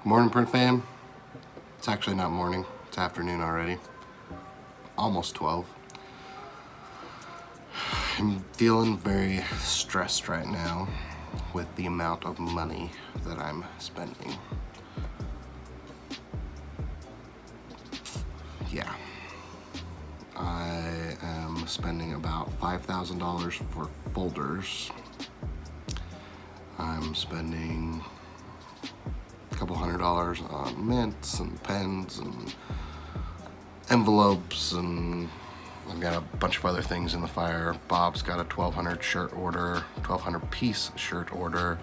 Morning, Print fam. It's actually not morning, it's afternoon already. Almost 12. I'm feeling very stressed right now with the amount of money that I'm spending. Yeah. I am spending about $5,000 for folders. I'm spending a couple $100 on mints and pens and envelopes, and I've got a bunch of other things in the fire. Bob's got a 1,200 piece shirt order,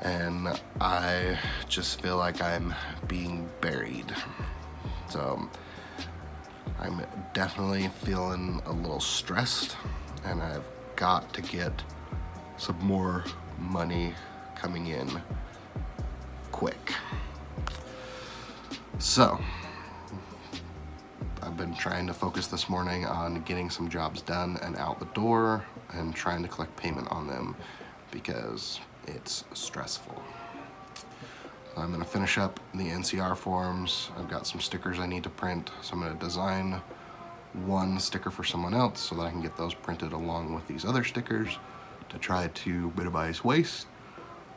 and I just feel like I'm being buried. So I'm definitely feeling a little stressed, and I've got to get some more money coming in quick. So I've been trying to focus this morning on getting some jobs done and out the door and trying to collect payment on them because it's stressful. I'm going to finish up the NCR forms. I've got some stickers I need to print, so I'm going to design one sticker for someone else so that I can get those printed along with these other stickers to try to minimize waste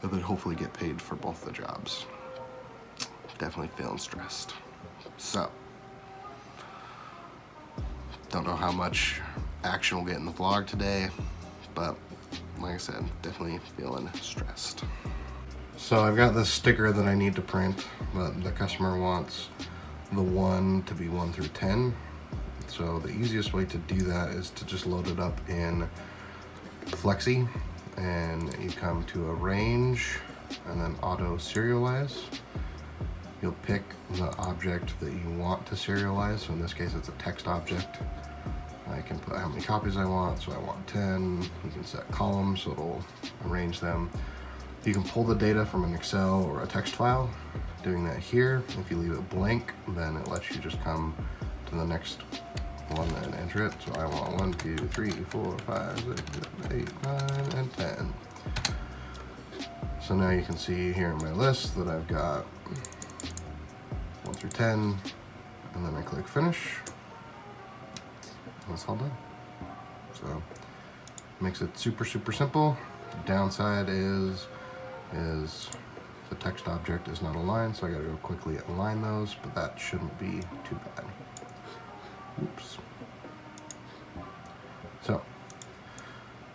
and then hopefully get paid for both the jobs. Definitely feeling stressed. So don't know how much action we'll get in the vlog today, but like I said, definitely feeling stressed. So I've got this sticker that I need to print, but the customer wants the 1 to be 1 through 10. So the easiest way to do that is to just load it up in Flexi, and you come to arrange and then auto serialize. You'll pick the object that you want to serialize. So in this case, it's a text object. I can put how many copies I want. So I want 10. You can set columns, so it'll arrange them. You can pull the data from an Excel or a text file. Doing that here. If you leave it blank, then it lets you just come to the next one and enter it. So I want 1, 2, 3, 4, 5, 6, 7, 8, 9, and 10. So now you can see here in my list that I've got 1 through 10, and then I click finish. That's all done. So makes it super simple. The downside is the text object is not aligned, so I gotta go quickly align those, but that shouldn't be too bad. Oops. So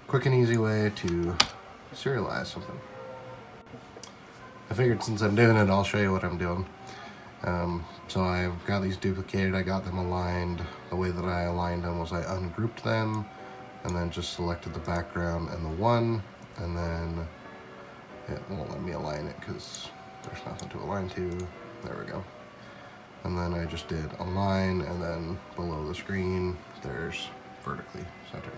quick and easy way to serialize something. I figured since I'm doing it, I'll show you what I'm doing. So I've got these duplicated, I got them aligned. The way that I aligned them was I ungrouped them and then just selected the background and the 1, and then it won't let me align it because there's nothing to align to. There we go. And then I just did align, and then below the screen there's vertically centered.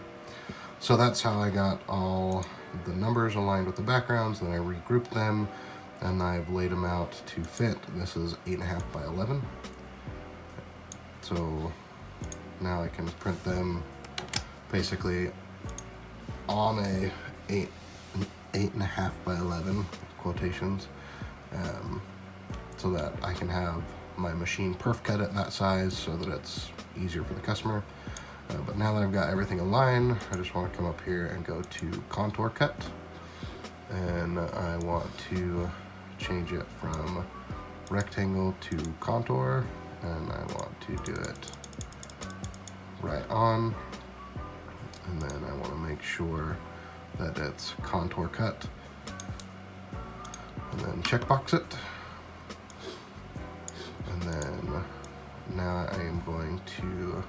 So that's how I got all the numbers aligned with the backgrounds. Then I regrouped them and I've laid them out to fit. This is 8.5 by 11. So now I can print them basically on a 8.5 by 11 quotations, so that I can have my machine perf cut at that size so that it's easier for the customer. But now that I've got everything aligned, I just want to come up here and go to contour cut, and I want to change it from rectangle to contour, and I want to do it right on, and then I want to make sure that it's contour cut, and then checkbox it, and then now I am going to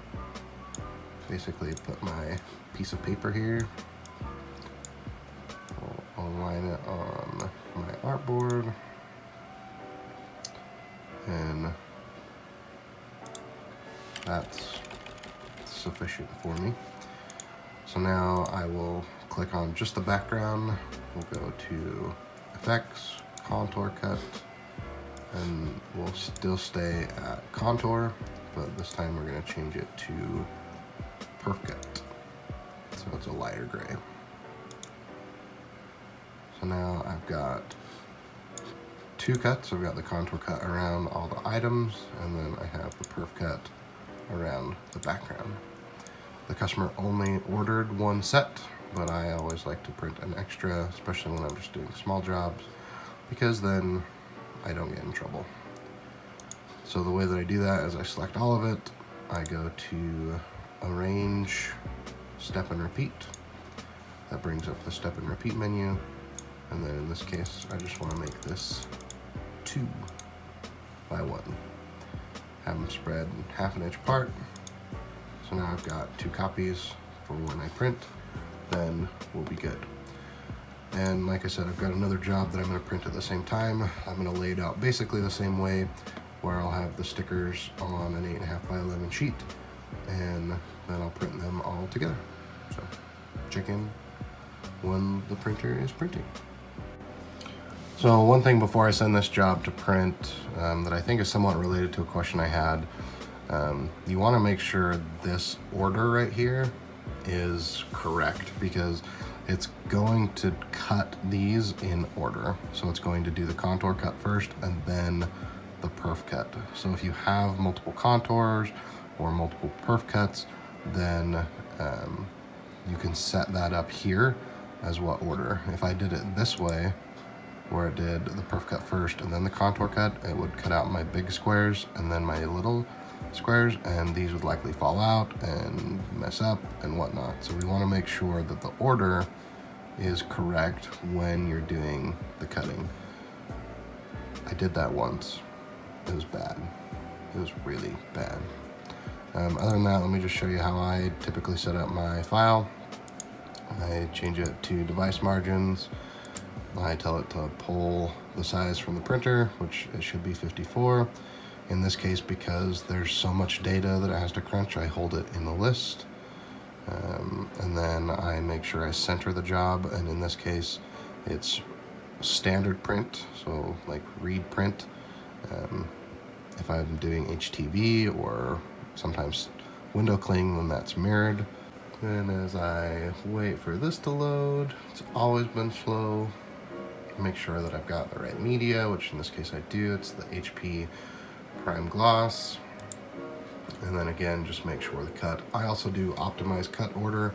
basically put my piece of paper here. I'll align it on my artboard, and that's sufficient for me. So now I will click on just the background. We'll go to effects, contour cut, and we'll still stay at contour, but this time we're going to change it to perf cut, so it's a lighter gray. So now I've got two cuts. I've got the contour cut around all the items, and then I have the perf cut around the background. The customer only ordered one set, but I always like to print an extra, especially when I'm just doing small jobs, because then I don't get in trouble. So the way that I do that is I select all of it, I go to arrange, step and repeat. That brings up the step and repeat menu, and then in this case I just want to make this 2 by 1. Have them spread 1/2 inch apart. So now I've got 2 copies for when I print, then we'll be good. And like I said, I've got another job that I'm going to print at the same time. I'm going to lay it out basically the same way, where I'll have the stickers on an 8.5 by 11 sheet, and then I'll print them all together. So check in when the printer is printing. So one thing before I send this job to print that I think is somewhat related to a question I had, you want to make sure this order right here is correct, because it's going to cut these in order. So it's going to do the contour cut first and then the perf cut. So if you have multiple contours or multiple perf cuts, then you can set that up here as what order. If I did it this way, where it did the perf cut first and then the contour cut, it would cut out my big squares and then my little squares, and these would likely fall out and mess up and whatnot. So we want to make sure that the order is correct when you're doing the cutting. I did that once. It was bad. It was really bad. Other than that, let me just show you how I typically set up my file. I change it to device margins. I tell it to pull the size from the printer, which it should be 54. In this case, because there's so much data that it has to crunch, I hold it in the list. And then I make sure I center the job, and in this case, it's standard print, so like read print. If I'm doing HTV or sometimes window cling, then that's mirrored. And as I wait for this to load, it's always been slow. Make sure that I've got the right media, which in this case I do. It's the HP Prime Gloss. And then again, just make sure the cut. I also do optimize cut order,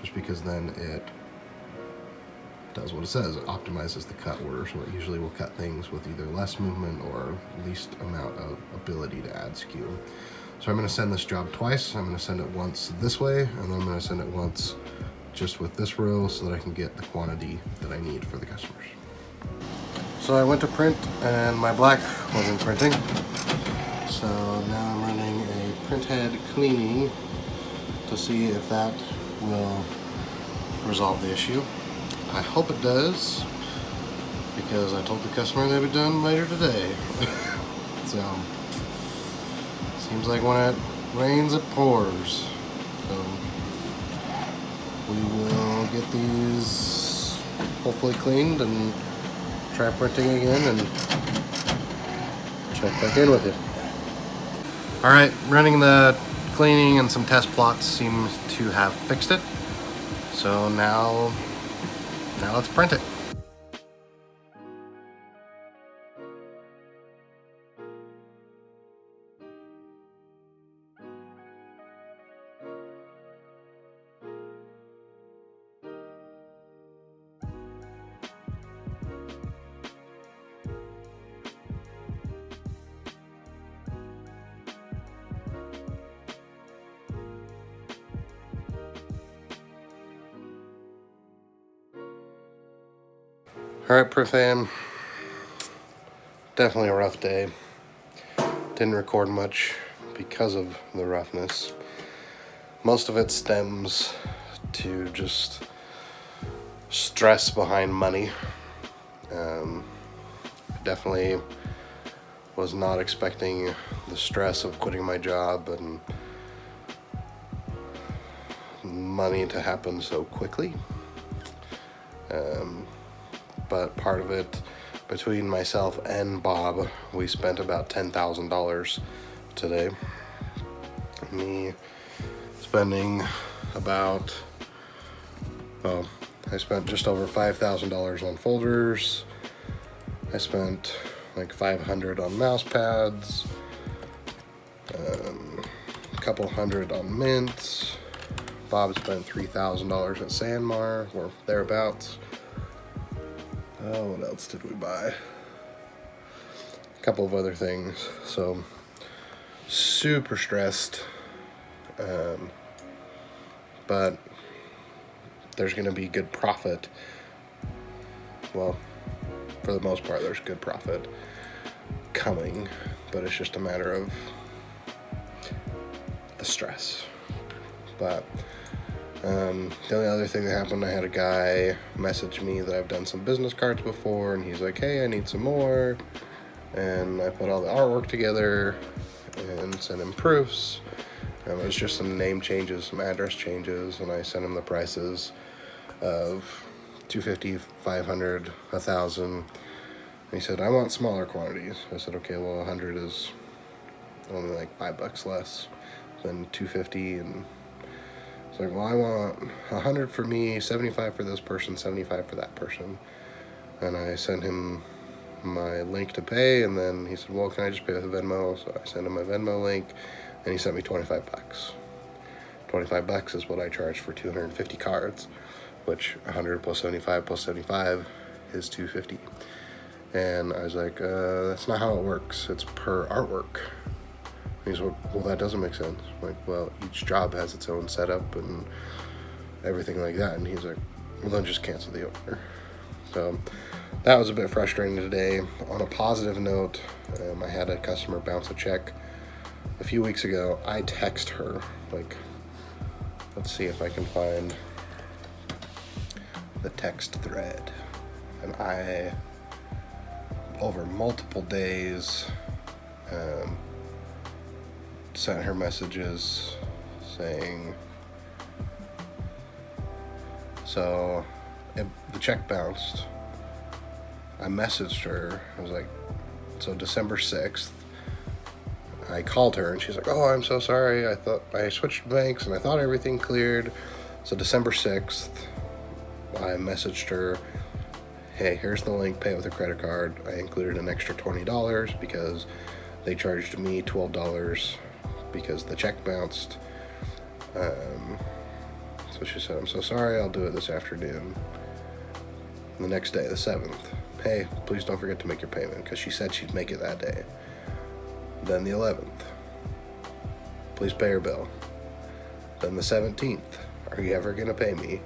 just because then it does what it says. It optimizes the cut order, so it usually will cut things with either less movement or least amount of ability to add skew. So I'm going to send this job twice. I'm going to send it once this way, and then I'm going to send it once just with this row, so that I can get the quantity that I need for the customers. So I went to print and my black wasn't printing. So now I'm running a Printhead Cleaning to see if that will resolve the issue. I hope it does, because I told the customer they'd be done later today. So seems like when it rains, it pours. So we will get these hopefully cleaned and try printing again and check back in with you. All right, running the cleaning and some test plots seems to have fixed it. So now let's print it. All right, Proof fam, definitely a rough day. Didn't record much because of the roughness. Most of it stems to just stress behind money. Definitely was not expecting the stress of quitting my job and money to happen so quickly. But part of it, between myself and Bob, we spent about $10,000 today. Me spending about, well, I spent just over $5,000 on folders. I spent like $500 on mouse pads, a couple hundred on mints. Bob spent $3,000 at Sanmar, or thereabouts. What else did we buy? A couple of other things. So, super stressed. But there's going to be good profit. Well, for the most part, there's good profit coming, but it's just a matter of the stress. But the only other thing that happened, I had a guy message me that I've done some business cards before, and he's like, hey, I need some more. And I put all the artwork together and sent him proofs. It was just some name changes, some address changes, and I sent him the prices of $250, $500, $1,000. And he said, I want smaller quantities. I said, okay, well, 100 is only like $5 less than $250. And it's like, well, I want 100 for me, 75 for this person, 75 for that person. And I sent him my link to pay, and then he said, well, can I just pay with a Venmo? So I sent him my Venmo link, and he sent me $25. $25 is what I charge for 250 cards, which 100 plus 75 plus 75 is $250. And I was like, that's not how it works. It's per artwork. He's like, well, that doesn't make sense. I'm like, well, each job has its own setup and everything like that. And he's like, well, then just cancel the order. So that was a bit frustrating today. On a positive note, I had a customer bounce a check a few weeks ago. I text her, like, let's see if I can find the text thread. And I, over multiple days, sent her messages saying, so the check bounced. I messaged her. I was like, so December 6th, I called her and she's like, oh, I'm so sorry. I thought I switched banks and I thought everything cleared. So December 6th, I messaged her, hey, here's the link, pay it with a credit card. I included an extra $20 because they charged me $12 because the check bounced. So she said, I'm so sorry, I'll do it this afternoon. And the next day, the 7th, hey, please don't forget to make your payment, because she said she'd make it that day. Then the 11th, please pay your bill. Then the 17th, are you ever gonna pay me?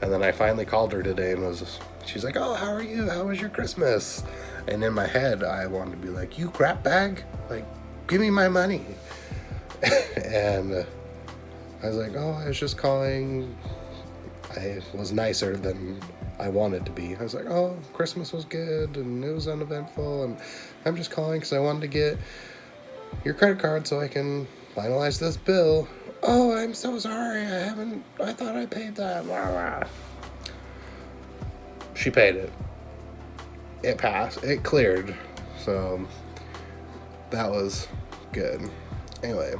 And then I finally called her today and she's like, oh, how are you? How was your Christmas? And in my head, I wanted to be like, you crap bag, like, give me my money. And I was like, oh, I was just calling. I was nicer than I wanted to be. I was like, oh, Christmas was good and it was uneventful, and I'm just calling because I wanted to get your credit card so I can finalize this bill. Oh, I'm so sorry. I thought I paid that. Blah, blah. She paid it. It passed. It cleared. So that was good. Anyway,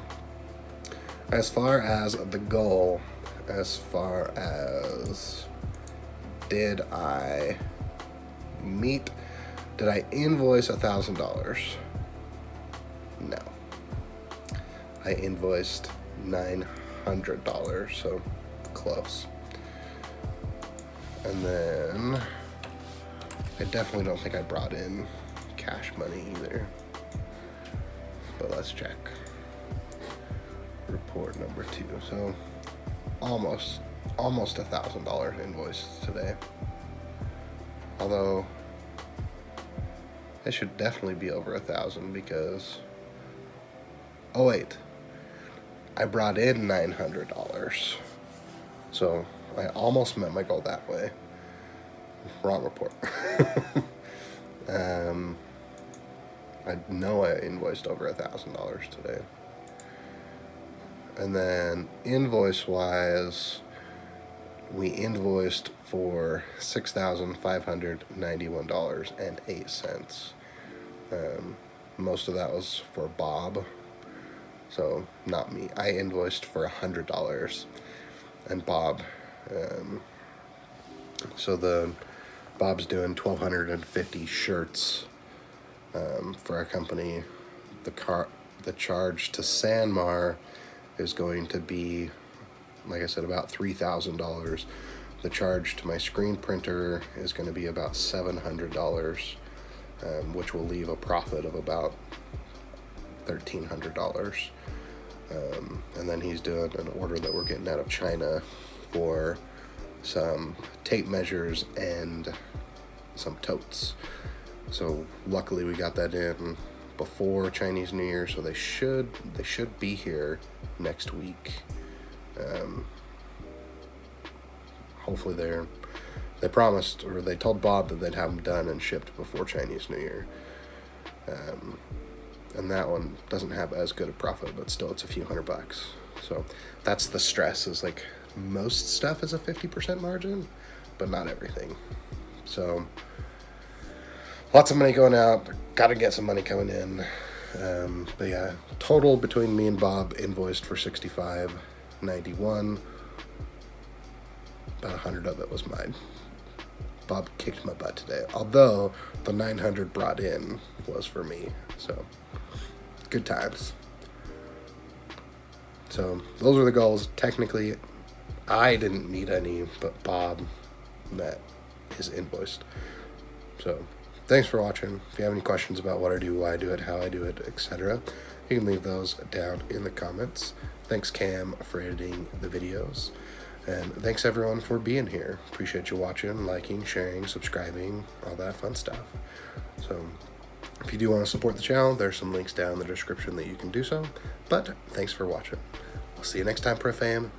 as far as the goal, as far as did I invoice $1,000? No. I invoiced $900, so close. And then I definitely don't think I brought in cash money either. But let's check. Report number 2. So almost $1,000 invoice today. Although it should definitely be over 1,000 because, oh wait, I brought in $900. So I almost met my goal that way. Wrong report. I know I invoiced over $1,000 today. And then invoice-wise, we invoiced for $6,591.08. Most of that was for Bob, so not me. I invoiced for $100, and Bob. So Bob's doing 1,250 shirts for a company. The charge to Sanmar is going to be, like I said, about $3,000. The charge to my screen printer is going to be about $700, which will leave a profit of about $1,300. And then he's doing an order that we're getting out of China for some tape measures and some totes. So luckily we got that in before Chinese New Year, so they should be here next week. Hopefully they promised, or they told Bob that they'd have them done and shipped before Chinese New Year. And that one doesn't have as good a profit, but still it's a few $100. So that's the stress, is like most stuff is a 50% margin, but not everything. So lots of money going out, gotta get some money coming in. But yeah, total between me and Bob invoiced for $65.91. About 100 of it was mine. Bob kicked my butt today, although the 900 brought in was for me. So good times. So those are the goals. Technically, I didn't meet any, but Bob met his invoiced. So thanks for watching. If you have any questions about what I do, why I do it, how I do it, etc., you can leave those down in the comments. Thanks, Cam, for editing the videos. And thanks, everyone, for being here. Appreciate you watching, liking, sharing, subscribing, all that fun stuff. So if you do want to support the channel, there's some links down in the description that you can do so. But thanks for watching. I'll see you next time, Pref fam.